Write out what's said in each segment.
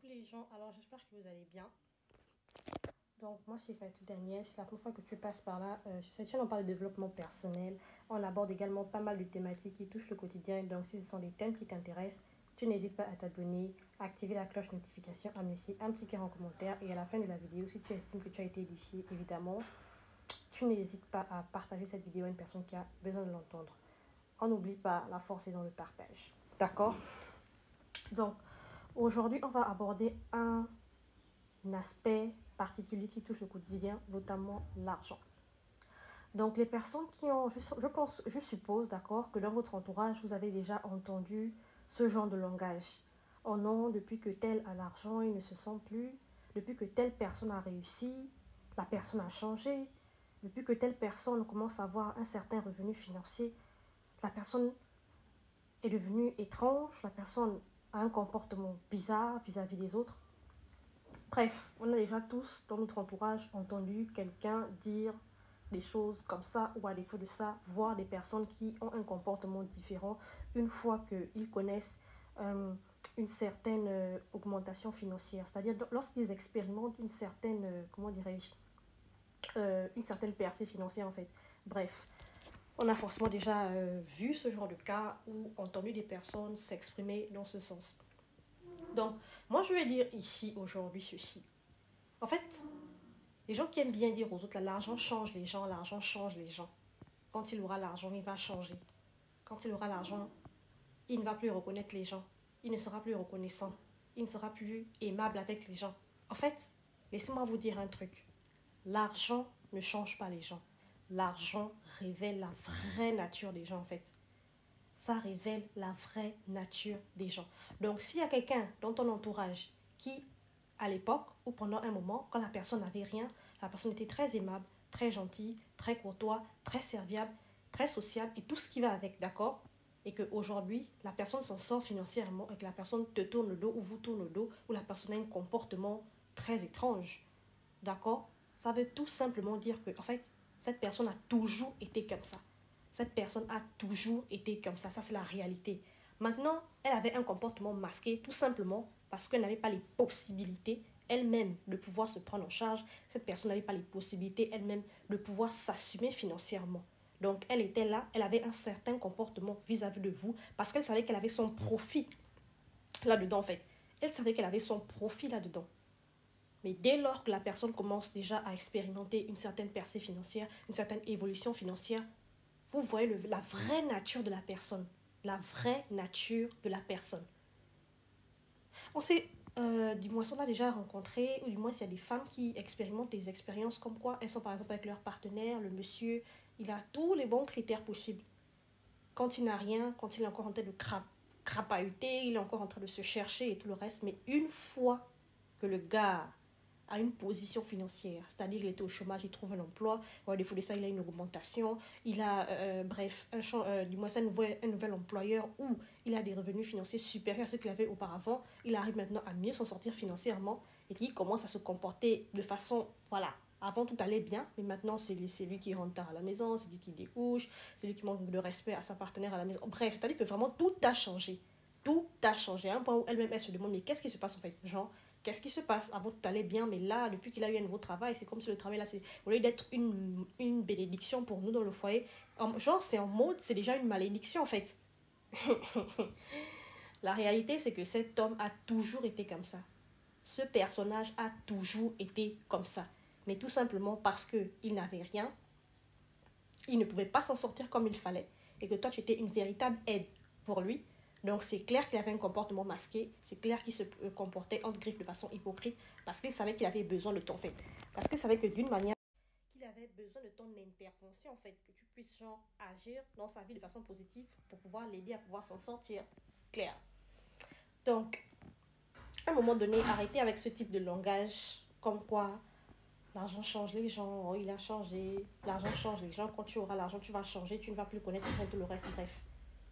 les gens, alors j'espère que vous allez bien. Donc moi c'est Fatou Daniel, c'est la première fois que tu passes par là. Sur cette chaîne on parle de développement personnel, on aborde également pas mal de thématiques qui touchent le quotidien. Donc si ce sont des thèmes qui t'intéressent, tu n'hésites pas à t'abonner, à activer la cloche notification, à me laisser un petit cœur en commentaire. Et à la fin de la vidéo, si tu estimes que tu as été édifié, évidemment, tu n'hésites pas à partager cette vidéo à une personne qui a besoin de l'entendre. On n'oublie pas, la force est dans le partage. D'accord? Donc, aujourd'hui, on va aborder un aspect particulier qui touche le quotidien, notamment l'argent. Donc, les personnes qui ont, je suppose, d'accord, que dans votre entourage, vous avez déjà entendu ce genre de langage. Oh non, depuis que tel a l'argent, il ne se sent plus. Depuis que telle personne a réussi, la personne a changé. Depuis que telle personne commence à avoir un certain revenu financier, la personne est devenue étrange, la personne a un comportement bizarre vis-à-vis des autres. Bref, on a déjà tous dans notre entourage entendu quelqu'un dire des choses comme ça ou à défaut de ça, voir des personnes qui ont un comportement différent une fois qu'ils connaissent une certaine augmentation financière. C'est-à-dire lorsqu'ils expérimentent une certaine, comment dirais-je, une certaine percée financière en fait. Bref, on a forcément déjà vu ce genre de cas ou entendu des personnes s'exprimer dans ce sens. Donc, moi je vais dire ici aujourd'hui ceci. En fait, les gens qui aiment bien dire aux autres, l'argent change les gens, l'argent change les gens. Quand il aura l'argent, il va changer. Quand il aura l'argent, il ne va plus reconnaître les gens. Il ne sera plus reconnaissant. Il ne sera plus aimable avec les gens. En fait, laissez-moi vous dire un truc. L'argent ne change pas les gens. L'argent révèle la vraie nature des gens en fait. Ça révèle la vraie nature des gens. Donc s'il y a quelqu'un dans ton entourage qui, à l'époque ou pendant un moment, quand la personne n'avait rien, la personne était très aimable, très gentille, très courtois, très serviable, très sociable et tout ce qui va avec, d'accord? Et qu'aujourd'hui, la personne s'en sort financièrement et que la personne te tourne le dos ou vous tourne le dos ou la personne a un comportement très étrange, d'accord? Ça veut tout simplement dire que, en fait, cette personne a toujours été comme ça. Cette personne a toujours été comme ça. Ça, c'est la réalité. Maintenant, elle avait un comportement masqué, tout simplement parce qu'elle n'avait pas les possibilités elle-même de pouvoir se prendre en charge. Cette personne n'avait pas les possibilités elle-même de pouvoir s'assumer financièrement. Donc, elle était là, elle avait un certain comportement vis-à-vis de vous parce qu'elle savait qu'elle avait son profit là-dedans, en fait. Elle savait qu'elle avait son profit là-dedans. Mais dès lors que la personne commence déjà à expérimenter une certaine percée financière, une certaine évolution financière, vous voyez la vraie nature de la personne. La vraie nature de la personne. On sait, du moins, on a déjà rencontré, ou du moins, il y a des femmes qui expérimentent des expériences comme quoi elles sont par exemple avec leur partenaire, le monsieur, il a tous les bons critères possibles. Quand il n'a rien, quand il est encore en train de crapahuter, il est encore en train de se chercher et tout le reste, mais une fois que le gars à une position financière, c'est-à-dire qu'il était au chômage, il trouve un emploi, au défaut de ça, il a une augmentation, il a, bref, du moins, un nouvel employeur où il a des revenus financiers supérieurs à ceux qu'il avait auparavant, il arrive maintenant à mieux s'en sortir financièrement et qui commence à se comporter de façon, voilà, avant tout allait bien, mais maintenant c'est lui qui rentre tard à la maison, c'est lui qui découche, c'est lui qui manque de respect à sa partenaire à la maison, bref, c'est-à-dire que vraiment tout a changé. Tout a changé. À un point où elle-même, elle se demande, mais qu'est-ce qui se passe en fait? Genre, qu'est-ce qui se passe? Avant, tout allait bien, mais là, depuis qu'il a eu un nouveau travail, c'est comme si le travail, là, c'est, au lieu d'être une bénédiction pour nous dans le foyer, genre, c'est en mode, c'est déjà une malédiction en fait. La réalité, c'est que cet homme a toujours été comme ça. Ce personnage a toujours été comme ça. Mais tout simplement parce qu'il n'avait rien, il ne pouvait pas s'en sortir comme il fallait, et que toi, tu étais une véritable aide pour lui. Donc c'est clair qu'il avait un comportement masqué, c'est clair qu'il se comportait entre griffes de façon hypocrite, parce qu'il savait qu'il avait besoin de ton fait. Parce qu'il savait que d'une manière, qu'il avait besoin de ton intervention en fait, que tu puisses genre agir dans sa vie de façon positive pour pouvoir l'aider à pouvoir s'en sortir. Clair. Donc, à un moment donné, arrêtez avec ce type de langage, comme quoi l'argent change les gens, oh, il a changé, l'argent change les gens, quand tu auras l'argent, tu vas changer, tu ne vas plus connaître tout le reste, bref.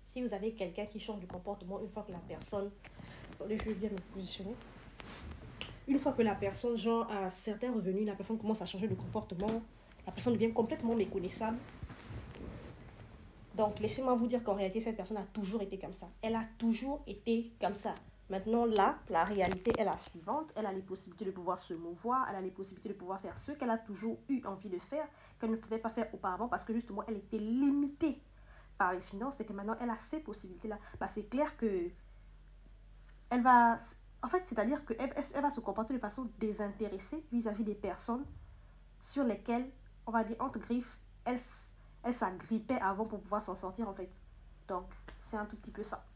Si vous avez quelqu'un qui change de comportement une fois que la personne... Attendez, je vais bien me positionner. Une fois que la personne, genre, a certains revenus, la personne commence à changer de comportement, la personne devient complètement méconnaissable. Donc, laissez-moi vous dire qu'en réalité, cette personne a toujours été comme ça. Elle a toujours été comme ça. Maintenant, là, la réalité est la suivante. Elle a les possibilités de pouvoir se mouvoir, elle a les possibilités de pouvoir faire ce qu'elle a toujours eu envie de faire, qu'elle ne pouvait pas faire auparavant parce que justement, elle était limitée par les finances et que maintenant, elle a ces possibilités-là. Bah, c'est clair que elle va... En fait, c'est-à-dire qu'elle elle va se comporter de façon désintéressée vis-à-vis des personnes sur lesquelles, on va dire, entre griffes, elle s'agrippait avant pour pouvoir s'en sortir, en fait. Donc, c'est un tout petit peu ça.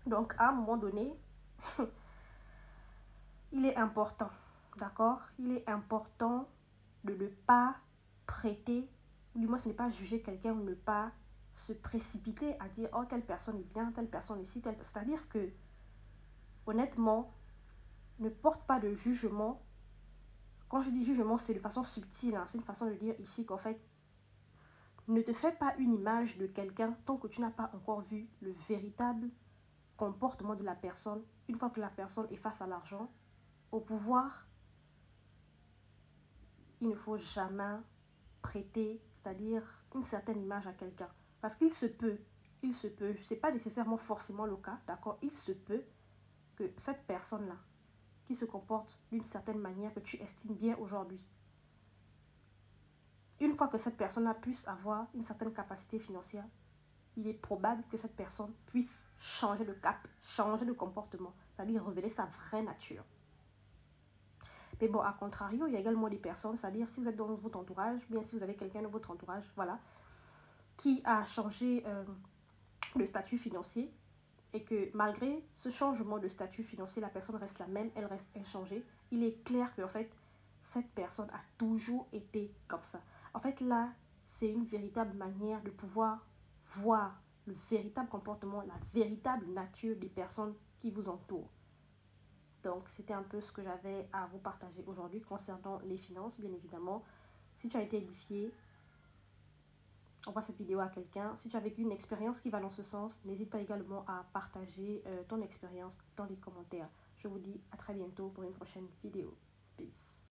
Donc, à un moment donné, il est important, d'accord? Il est important de ne pas prêter, ou du moins ce n'est pas juger quelqu'un ou ne pas se précipiter à dire oh telle personne est bien, telle personne est ici, telle... C'est-à-dire que honnêtement, ne porte pas de jugement. Quand je dis jugement, c'est de façon subtile, hein. C'est une façon de dire ici qu'en fait, ne te fais pas une image de quelqu'un tant que tu n'as pas encore vu le véritable comportement de la personne. Une fois que la personne est face à l'argent, au pouvoir, il ne faut jamais prêter, c'est-à-dire une certaine image à quelqu'un. Parce qu'il se peut, c'est pas nécessairement forcément le cas, d'accord? Il se peut que cette personne-là, qui se comporte d'une certaine manière que tu estimes bien aujourd'hui, une fois que cette personne-là puisse avoir une certaine capacité financière, il est probable que cette personne puisse changer de cap, changer de comportement, c'est-à-dire révéler sa vraie nature. Mais bon, à contrario, il y a également des personnes, c'est-à-dire si vous êtes dans votre entourage, bien si vous avez quelqu'un dans votre entourage, voilà, qui a changé de statut financier et que malgré ce changement de statut financier, la personne reste la même, elle reste inchangée, il est clair qu'en fait, cette personne a toujours été comme ça. En fait, là, c'est une véritable manière de pouvoir voir le véritable comportement, la véritable nature des personnes qui vous entourent. Donc, c'était un peu ce que j'avais à vous partager aujourd'hui concernant les finances, bien évidemment. Si tu as été édifié, envoie cette vidéo à quelqu'un. Si tu as vécu une expérience qui va dans ce sens, n'hésite pas également à partager ton expérience dans les commentaires. Je vous dis à très bientôt pour une prochaine vidéo. Peace.